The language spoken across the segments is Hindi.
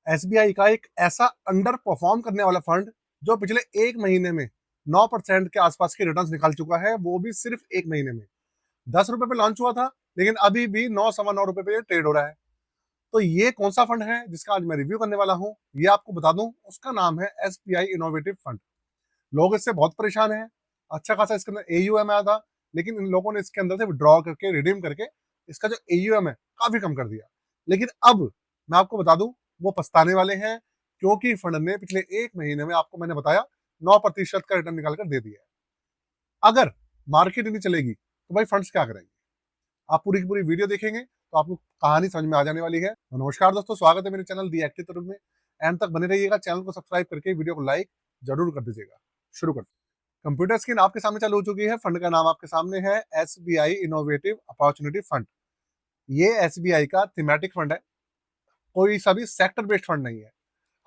एसबीआई का एक ऐसा अंडर परफॉर्म करने वाला फंड जो पिछले एक महीने में 9% के आसपास के रिटर्न्स निकाल चुका है, वो भी सिर्फ एक महीने में। 10 रुपए पे लॉन्च हुआ था, लेकिन अभी भी 9 सवा 9 रुपए पे ट्रेड हो रहा है। तो ये कौन सा फंड है जिसका आज मैं रिव्यू करने वाला हूँ, ये आपको बता दूं। उसका नाम है एसबीआई इनोवेटिव फंड। लोग इससे बहुत परेशान हैं। अच्छा खासा इसके अंदर एयूएम आया था, लेकिन इन लोगों ने इसके अंदर से विड्रॉ करके रिडीम करके इसका जो एयूएम है काफी कम कर दिया। लेकिन अब मैं आपको बता दूं, वो पछताने वाले हैं, क्योंकि फंड ने पिछले एक महीने में, आपको मैंने बताया, 9% का रिटर्न निकाल कर दे दिया है। अगर मार्केट नहीं चलेगी तो भाई फंड्स क्या करेंगे? आप पूरी की पूरी वीडियो देखेंगे तो आपको कहानी समझ में आ जाने वाली है। तो नमस्कार दोस्तों, स्वागत है मेरे चैनल दी एक्टिव तरुण में। एंड तक बने रहिएगा, चैनल को सब्सक्राइब करके वीडियो को लाइक जरूर कर दीजिएगा। शुरू करते हैं। कंप्यूटर स्क्रीन आपके सामने चालू हो चुकी है। फंड का नाम आपके सामने है एसबीआई इनोवेटिव अपॉर्चुनिटी फंड। ये एसबीआई का थीमेटिक फंड है, कोई सा भी सेक्टर बेस्ड फंड नहीं है।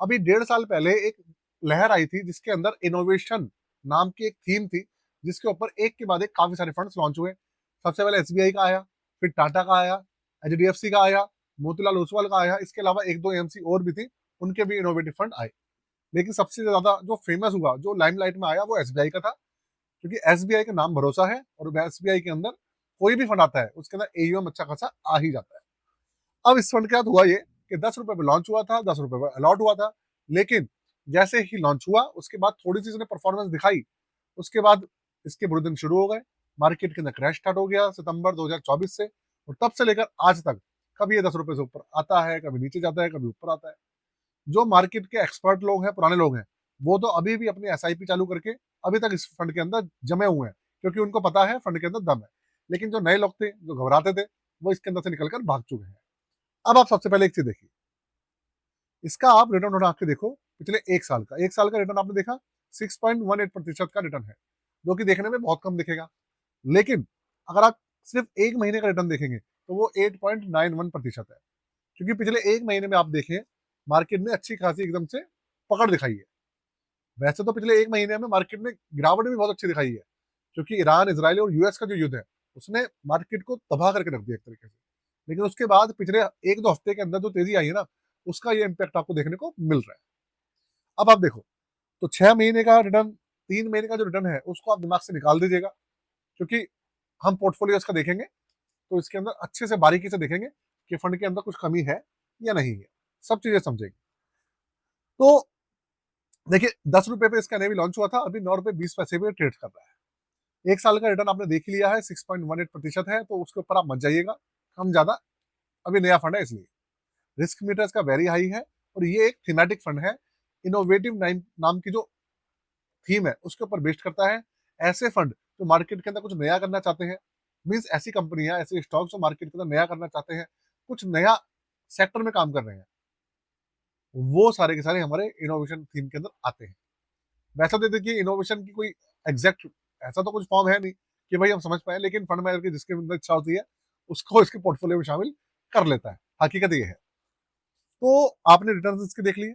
अभी 1.5 साल पहले एक लहर आई थी जिसके अंदर इनोवेशन नाम की एक थीम थी, जिसके ऊपर एक के बाद एक काफी सारे फंड्स लॉन्च हुए। सबसे पहले एसबीआई का आया, फिर टाटा का आया, एचडीएफसी का आया, मोतीलाल ओसवाल का आया। इसके अलावा एक दो एमसी और भी थी, उनके भी इनोवेटिव फंड आए। लेकिन सबसे ज्यादा जो फेमस हुआ, जो लाइमलाइट में आया, वो एसबीआई का था। क्योंकि एसबीआई का नाम भरोसा है, और एसबीआई के अंदर कोई भी फंड आता है उसके अंदर एयूएम अच्छा खासा आ ही जाता है। अब इस फंड के साथ हुआ ये कि 10 रुपए पे लॉन्च हुआ था, 10 रुपए पे अलॉट हुआ था। लेकिन जैसे ही लॉन्च हुआ उसके बाद थोड़ी सी इसने परफॉर्मेंस दिखाई, उसके बाद इसके बुरे दिन शुरू हो गए। मार्केट के अंदर क्रैश स्टार्ट हो गया सितंबर 2024 से, और तब से लेकर आज तक कभी ये 10 रुपए से ऊपर आता है, कभी नीचे जाता है, कभी ऊपर आता है। जो मार्केट के एक्सपर्ट लोग हैं, पुराने लोग हैं, वो तो अभी भी अपनी एसआईपी चालू करके अभी तक इस फंड के अंदर जमे हुए हैं, क्योंकि उनको पता है फंड के अंदर दम है। लेकिन जो नए लोग थे, जो घबराते थे, वो इसके अंदर से निकलकर भाग चुके हैं। अब आप सबसे पहले एक चीज देखिए, इसका आप रिटर्न उठा के देखो। पिछले एक साल का रिटर्न आपने देखा, 6.18% का रिटर्न है, जो कि देखने में बहुत कम दिखेगा। लेकिन अगर आप सिर्फ एक महीने का रिटर्न देखेंगे तो वो 8.91% है। क्योंकि पिछले एक महीने में आप देखें, मार्केट ने अच्छी खासी एकदम से पकड़ दिखाई है। वैसे तो पिछले एक महीने में मार्केट में गिरावट भी बहुत अच्छी दिखाई है, क्योंकि ईरान, इसराइल और यूएस का जो युद्ध है, उसने मार्केट को तबाह करके रख दिया एक तरीके से। लेकिन उसके बाद पिछले एक दो हफ्ते के अंदर जो तेजी आई है ना, उसका ये इम्पैक्ट आपको देखने को मिल रहा है। अब आप देखो, तो 6 महीने का रिटर्न, 3 महीने का जो रिटर्न है, उसको आप दिमाग से निकाल दीजिएगा। क्योंकि हम पोर्टफोलियोज का देखेंगे तो इसके अंदर अच्छे से बारीकी से देखेंगे कि फंड के अंदर कुछ कमी है या नहीं है, सब चीजें समझेंगे। तो देखिए, 10 रुपए पे इसका नया लॉन्च हुआ था, अभी 9 रुपए 20 पैसे पे ट्रेड कर रहा है। एक साल का रिटर्न आपने देख लिया है, 6.18% है, तो उसके ऊपर आप मत जाइएगा। कम ज्यादा, अभी नया फंड है इसलिए रिस्क मीटर्स का वेरी हाई है। और ये एक थीमेटिक फंड है, इनोवेटिव नाम की जो थीम है उसके ऊपर बेस्ड करता है। ऐसे फंड जो मार्केट के अंदर कुछ नया करना चाहते हैं, मीन्स ऐसी कंपनियां, ऐसे स्टॉक जो मार्केट के अंदर नया करना चाहते हैं, कुछ नया सेक्टर में काम कर रहे हैं, वो सारे के सारे हमारे इनोवेशन थीम के अंदर आते हैं। वैसा तो देखिए, इनोवेशन की कोई एग्जैक्ट ऐसा तो कुछ फॉर्म है नहीं कि भाई हम समझ पाए, लेकिन फंड मैनेजर की जिसके अंदर इच्छा होती है, उसको इसके पोर्टफोलियो में शामिल कर लेता है। हकीकत ये है। तो आपने रिटर्न इसके देख लिए।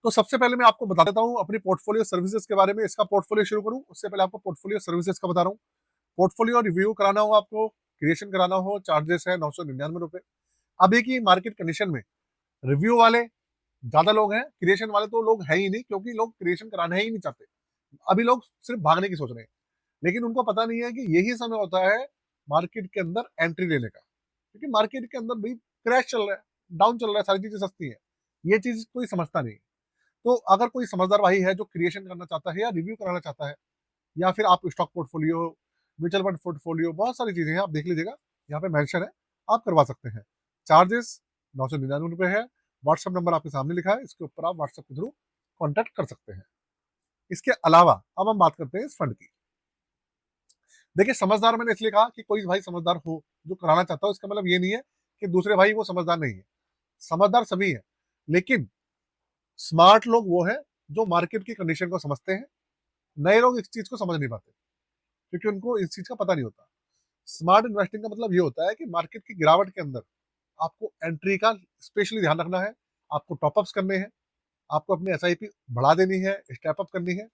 तो सबसे पहले मैं आपको बता देता हूँ अपनी पोर्टफोलियो सर्विसेज के बारे में। इसका पोर्टफोलियो शुरू करूँ उससे पहले आपको पोर्टफोलियो सर्विसेज का बता रहा हूँ। पोर्टफोलियो रिव्यू कराना हो, आपको क्रिएशन कराना हो, चार्जेस है 999 रुपए। अभी की मार्केट कंडीशन में रिव्यू वाले ज्यादा लोग हैं, क्रिएशन वाले तो लोग हैं ही नहीं, क्योंकि लोग क्रिएशन कराना ही नहीं चाहते। अभी लोग सिर्फ भागने की सोच रहे हैं। लेकिन उनको पता नहीं है कि यही समय होता है मार्केट के अंदर एंट्री लेने का। क्योंकि मार्केट के अंदर भाई क्रैश चल रहा है, डाउन चल रहा है, सारी चीजें सस्ती है। ये चीज कोई समझता नहीं। तो अगर कोई समझदार भाई है जो क्रिएशन करना चाहता है या रिव्यू कराना चाहता है, या फिर आप stock portfolio, mutual fund portfolio, बहुत सारी चीजें हैं, आप देख लीजिएगा, यहाँ पे मेंशन है, आप करवा सकते हैं। चार्जेस 999 रुपए है। व्हाट्सएप नंबर आपके सामने लिखा है, इसके ऊपर आप व्हाट्सएप के थ्रू कॉन्टेक्ट कर सकते हैं। इसके अलावा अब हम बात करते हैं इस फंड की। देखिए, समझदार मैंने इसलिए कहा कि कोई भाई समझदार हो जो कराना चाहता हो, इसका मतलब ये नहीं है कि दूसरे भाई वो समझदार नहीं है। समझदार सभी है, लेकिन स्मार्ट लोग वो है जो मार्केट की कंडीशन को समझते हैं। नए लोग इस चीज को समझ नहीं पाते, क्योंकि उनको इस चीज का पता नहीं होता। स्मार्ट इन्वेस्टिंग का मतलब ये होता है कि मार्केट की गिरावट के अंदर आपको एंट्री का स्पेशली ध्यान रखना है। आपको टॉपअप्स करने हैं, आपको अपनी एसआईपी बढ़ा देनी है, स्टेप अप करनी है।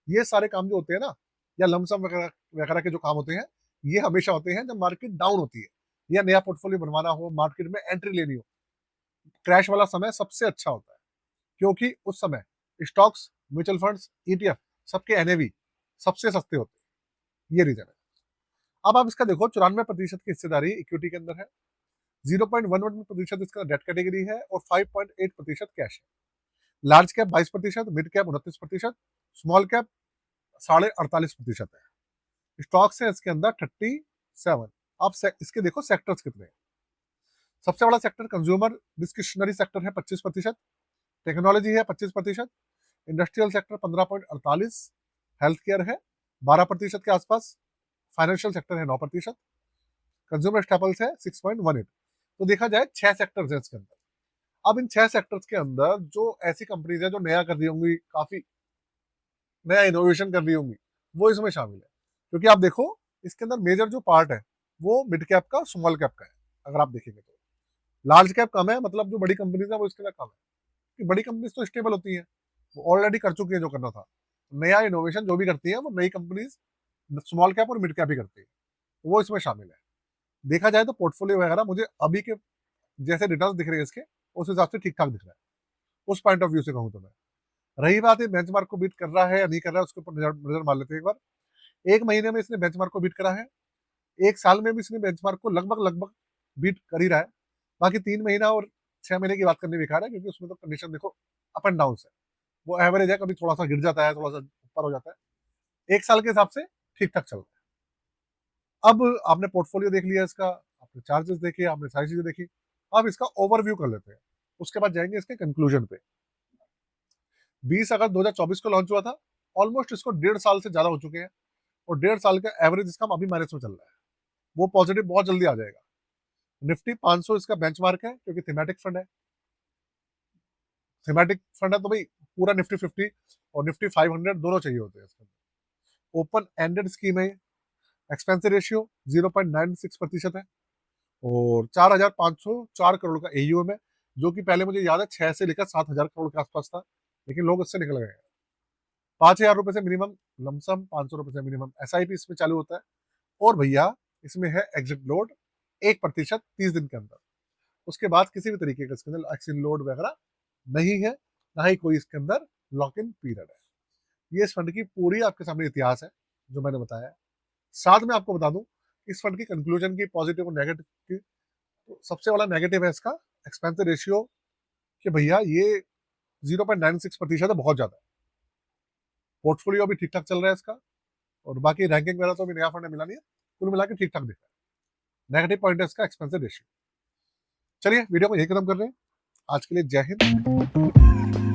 ये सारे काम जो होते हैं ना, या लमसम वगैरह वगैरह के जो काम होते हैं, ये हमेशा होते हैं जब मार्केट डाउन होती है, या नया पोर्टफोलियो बनवाना हो, मार्केट में एंट्री लेनी हो। क्रैश वाला समय सबसे अच्छा होता है, क्योंकि उस समय स्टॉक्स, म्यूचुअल फंड्स, ईटीएफ सबके एनएवी सबसे सस्ते होते हैं। ये रीजन है। अब आप इसका देखो, 94% की हिस्सेदारी इक्विटी के अंदर है, 0.11% इसका डेट कैटेगरी है और 5.8% कैश है। Large cap 22%, mid cap 29%, small cap 48.5% है। स्टॉक्स है इसके अंदर 37। अब इसके देखो सेक्टर्स कितने हैं। सबसे बड़ा सेक्टर कंज्यूमर डिस्क्रिशनरी सेक्टर है 25%, टेक्नोलॉजी है 25%, इंडस्ट्रियल सेक्टर 15.48, हेल्थ केयर है 12% के आसपास, फाइनेंशियल सेक्टर है 9%, कंज्यूमर स्टेपल्स है 6.18। तो देखा जाए 6 सेक्टर्स है इसके अंदर। अब इन 6 सेक्टर्स के अंदर जो ऐसी कंपनीज है जो नया कर रही होंगी, काफी नया इनोवेशन कर रही होंगी, वो इसमें शामिल है। क्योंकि आप देखो, इसके अंदर मेजर जो पार्ट है वो मिड कैप का, स्मॉल कैप का है। अगर आप देखेंगे तो लार्ज कैप कम है, मतलब जो बड़ी कंपनीज है वो इसके अंदर कम है, कि बड़ी कंपनीज तो स्टेबल होती हैं, वो ऑलरेडी कर चुकी है जो करना था। नया इनोवेशन जो भी करती है वो नई कंपनीज स्मॉल कैप और मिड कैप ही करती है, तो वो इसमें शामिल है। देखा जाए तो पोर्टफोलियो वगैरह मुझे अभी के जैसे रिटर्न दिख रहे हैं इसके, उस हिसाब से ठीक ठाक दिख रहा है, उस पॉइंट ऑफ व्यू से कहूँ तो मैं। रही बात है बेंचमार्क को बीट कर रहा है या नहीं कर रहा है, उसके ऊपर नजर मार लेते हैं एक बार। 1 महीने में इसने बेंचमार्क को बीट करा है, 1 साल में भी इसने बेंचमार्क को लगभग लगभग बीट कर ही रहा है। बाकी 3 महीना और 6 महीने की बात करनी बेकार है, क्योंकि उसमें तो कंडीशन देखो अप एंड डाउन है, वो एवरेज है, कभी थोड़ा सा गिर जाता है, थोड़ा सा ऊपर हो जाता है। 1 साल के हिसाब से ठीक ठाक चल रहा है। अब आपने पोर्टफोलियो देख लिया इसका, आपने चार्जेस देखे, आपने सारी चीजें देखी। अब इसका ओवरव्यू कर लेते हैं, उसके बाद जाएंगे इसके कंक्लूजन पे। 20 अगस्त 2024 को लॉन्च हुआ था, ऑलमोस्ट इसको 1.5 साल से ज्यादा हो चुके हैं, और 1.5 साल का एवरेज इसका अभी माइनस में चल रहा है। वो पॉजिटिव बहुत जल्दी आ जाएगा। निफ्टी 500 इसका बेंचमार्क है, क्योंकि थीमेटिक फंड है। थीमेटिक फंड है तो भाई पूरा निफ्टी 50 और निफ्टी 500 दोनों चाहिए होते हैं इसके अंदर। ओपन एंडेड स्कीम है। एक्सपेंसिव रेशियो 0.96% है, और 4,504 करोड़ का एयूएम है, जो कि पहले मुझे याद है 6 से लेकर 7,000 करोड़ के आसपास था, लेकिन लोग उससे निकल गए। 5,000 रुपए से मिनिमम लमसम, 500 रुपए से मिनिमम एसआईपी इसमें चालू होता है। और भैया इसमें है एग्जिट लोड 1% 30 दिन के अंदर। उसके बाद किसी भी तरीके का इसके अंदर एक्सिट लोड वगैरह नहीं है, ना ही कोई इसके अंदर लॉक इन पीरियड है। ये इस फंड की पूरी आपके सामने इतिहास है जो मैंने बताया है। साथ में आपको बता दूं, इस फंड की कंक्लूजन की पॉजिटिव और नेगेटिव की, तो सबसे बड़ा नेगेटिव है इसका एक्सपेंसिव रेशियो, कि भैया ये 0.96% है, बहुत ज्यादा है। पोर्टफोलियो भी ठीक ठाक चल रहा है इसका, और बाकी रैंकिंग वगैरह तो अभी नया फंड मिला नहीं है, कुल मिला के ठीक ठाक दिख रहा है। नेगेटिव पॉइंट है इसका एक्सपेंसिव रेशियो। चलिए वीडियो को यही खत्म कर रहे हैं। आज के लिए जय हिंद।